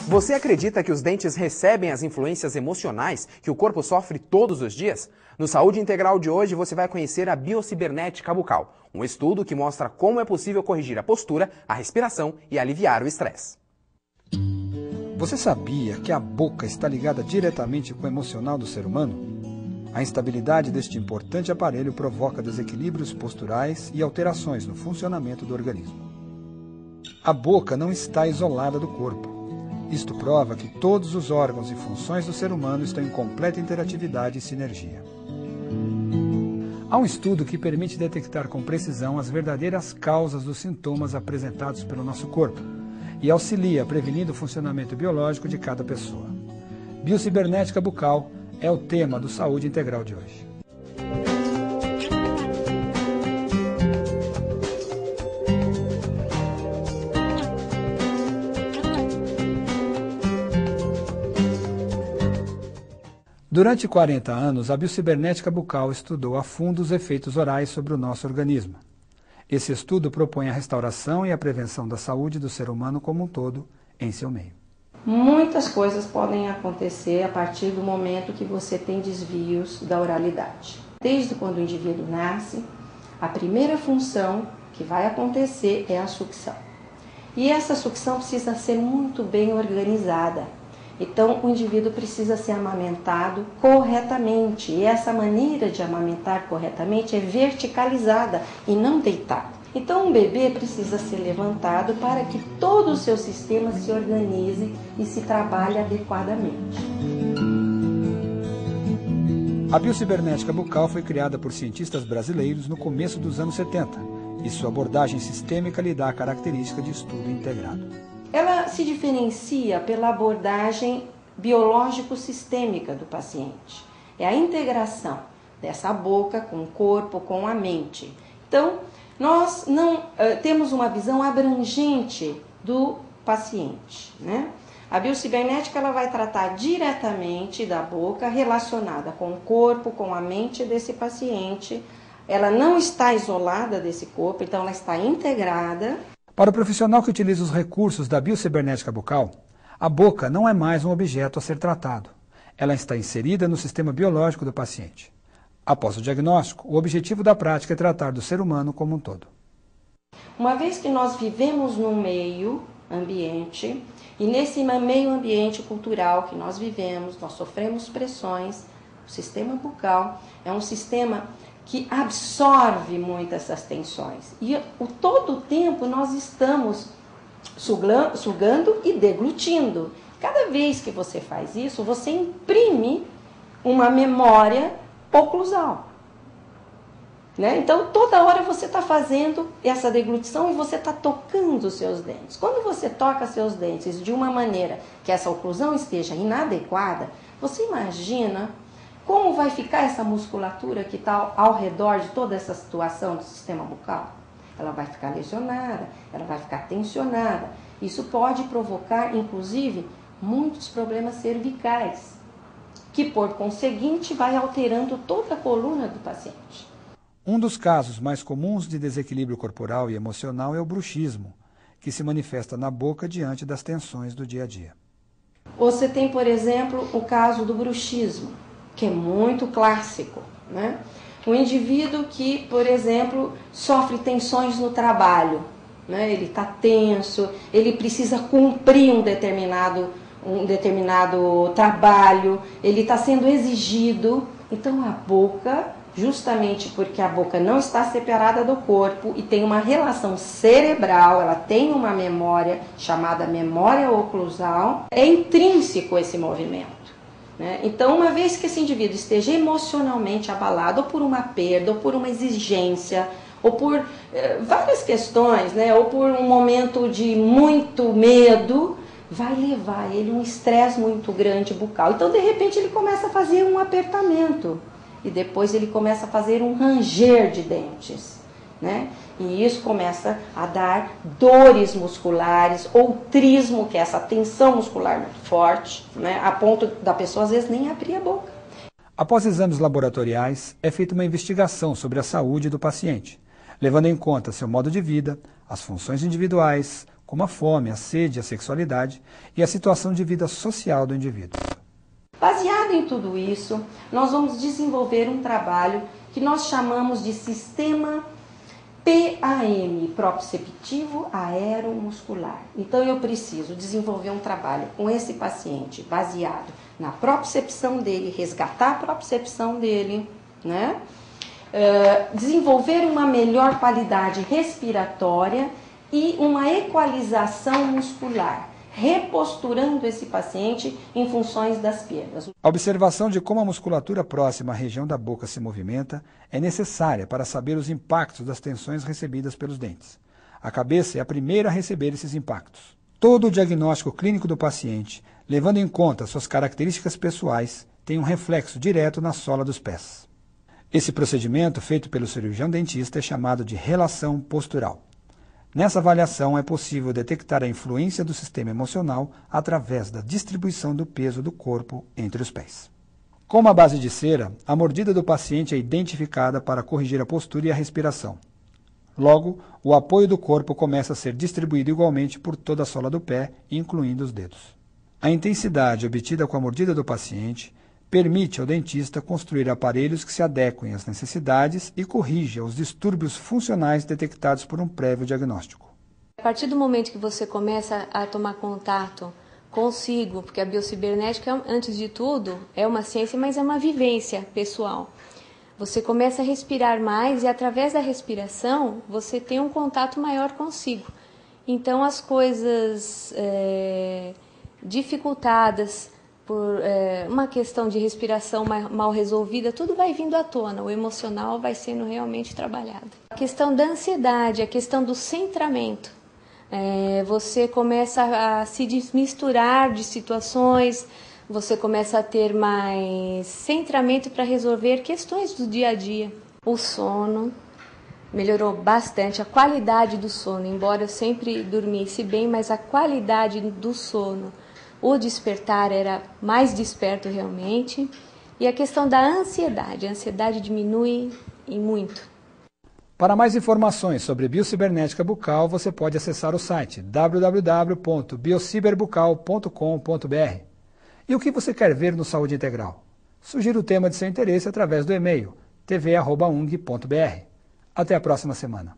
Você acredita que os dentes recebem as influências emocionais que o corpo sofre todos os dias? No Saúde Integral de hoje você vai conhecer a biocibernética bucal, um estudo que mostra como é possível corrigir a postura, a respiração e aliviar o estresse. Você sabia que a boca está ligada diretamente com o emocional do ser humano? A instabilidade deste importante aparelho provoca desequilíbrios posturais e alterações no funcionamento do organismo. A boca não está isolada do corpo. Isto prova que todos os órgãos e funções do ser humano estão em completa interatividade e sinergia. Há um estudo que permite detectar com precisão as verdadeiras causas dos sintomas apresentados pelo nosso corpo e auxilia prevenindo o funcionamento biológico de cada pessoa. Biocibernética bucal é o tema do Saúde Integral de hoje. Durante 40 anos, a biocibernética bucal estudou a fundo os efeitos orais sobre o nosso organismo. Esse estudo propõe a restauração e a prevenção da saúde do ser humano como um todo em seu meio. Muitas coisas podem acontecer a partir do momento que você tem desvios da oralidade. Desde quando o indivíduo nasce, a primeira função que vai acontecer é a sucção. E essa sucção precisa ser muito bem organizada. Então, o indivíduo precisa ser amamentado corretamente. E essa maneira de amamentar corretamente é verticalizada e não deitada. Então, um bebê precisa ser levantado para que todo o seu sistema se organize e se trabalhe adequadamente. A biocibernética bucal foi criada por cientistas brasileiros no começo dos anos 70 e sua abordagem sistêmica lhe dá a característica de estudo integrado. Ela se diferencia pela abordagem biológico-sistêmica do paciente. É a integração dessa boca com o corpo, com a mente. Então, nós não temos uma visão abrangente do paciente, né? A biocibernética ela vai tratar diretamente da boca relacionada com o corpo, com a mente desse paciente. Ela não está isolada desse corpo, então ela está integrada. Para o profissional que utiliza os recursos da biocibernética bucal, a boca não é mais um objeto a ser tratado. Ela está inserida no sistema biológico do paciente. Após o diagnóstico, o objetivo da prática é tratar do ser humano como um todo. Uma vez que nós vivemos num meio ambiente, e nesse meio ambiente cultural que nós vivemos, nós sofremos pressões, o sistema bucal é um sistema que absorve muito essas tensões. E todo o tempo nós estamos sugando e deglutindo. Cada vez que você faz isso, você imprime uma memória oclusal. Né? Então, toda hora você está fazendo essa deglutição e você está tocando os seus dentes. Quando você toca seus dentes de uma maneira que essa oclusão esteja inadequada, você imagina como vai ficar essa musculatura que está ao redor de toda essa situação do sistema bucal? Ela vai ficar lesionada, ela vai ficar tensionada. Isso pode provocar, inclusive, muitos problemas cervicais, que por conseguinte vai alterando toda a coluna do paciente. Um dos casos mais comuns de desequilíbrio corporal e emocional é o bruxismo, que se manifesta na boca diante das tensões do dia a dia. Você tem, por exemplo, o caso do bruxismo, que é muito clássico, né? Um indivíduo que, por exemplo, sofre tensões no trabalho, né? Ele está tenso, ele precisa cumprir um determinado trabalho, ele está sendo exigido. Então a boca, justamente porque a boca não está separada do corpo e tem uma relação cerebral, ela tem uma memória chamada memória oclusal, é intrínseco esse movimento. Então, uma vez que esse indivíduo esteja emocionalmente abalado, ou por uma perda, ou por uma exigência, ou por várias questões, né? Ou por um momento de muito medo, vai levar ele um estresse muito grande bucal. Então, de repente, ele começa a fazer um apertamento, e depois ele começa a fazer um ranger de dentes, né? E isso começa a dar dores musculares, ou trismo, que é essa tensão muscular muito forte, né? A ponto da pessoa às vezes nem abrir a boca. Após exames laboratoriais, é feita uma investigação sobre a saúde do paciente, levando em conta seu modo de vida, as funções individuais, como a fome, a sede, a sexualidade e a situação de vida social do indivíduo. Baseado em tudo isso, nós vamos desenvolver um trabalho que nós chamamos de sistema PAM, proprioceptivo aeromuscular. Então eu preciso desenvolver um trabalho com esse paciente baseado na propriocepção dele, resgatar a propriocepção dele, né? Desenvolver uma melhor qualidade respiratória e uma equalização muscular, reposturando esse paciente em funções das perdas. A observação de como a musculatura próxima à região da boca se movimenta é necessária para saber os impactos das tensões recebidas pelos dentes. A cabeça é a primeira a receber esses impactos. Todo o diagnóstico clínico do paciente, levando em conta suas características pessoais, tem um reflexo direto na sola dos pés. Esse procedimento, feito pelo cirurgião dentista, é chamado de relação postural. Nessa avaliação é possível detectar a influência do sistema emocional através da distribuição do peso do corpo entre os pés. Com uma base de cera, a mordida do paciente é identificada para corrigir a postura e a respiração. Logo, o apoio do corpo começa a ser distribuído igualmente por toda a sola do pé, incluindo os dedos. A intensidade obtida com a mordida do paciente permite ao dentista construir aparelhos que se adequem às necessidades e corrija os distúrbios funcionais detectados por um prévio diagnóstico. A partir do momento que você começa a tomar contato consigo, porque a biocibernética, antes de tudo, é uma ciência, mas é uma vivência pessoal. Você começa a respirar mais e, através da respiração, você tem um contato maior consigo. Então, as coisas dificultadas por uma questão de respiração mal resolvida, tudo vai vindo à tona, o emocional vai sendo realmente trabalhado. A questão da ansiedade, a questão do centramento. Você começa a se desmisturar de situações, você começa a ter mais centramento para resolver questões do dia a dia. O sono melhorou bastante, a qualidade do sono, embora eu sempre dormisse bem, mas a qualidade do sono, o despertar era mais desperto realmente. E a questão da ansiedade, a ansiedade diminui e muito. Para mais informações sobre biocibernética bucal, você pode acessar o site www.biociberbucal.com.br. E o que você quer ver no Saúde Integral? Sugira o tema de seu interesse através do e-mail tv@ung.br. Até a próxima semana.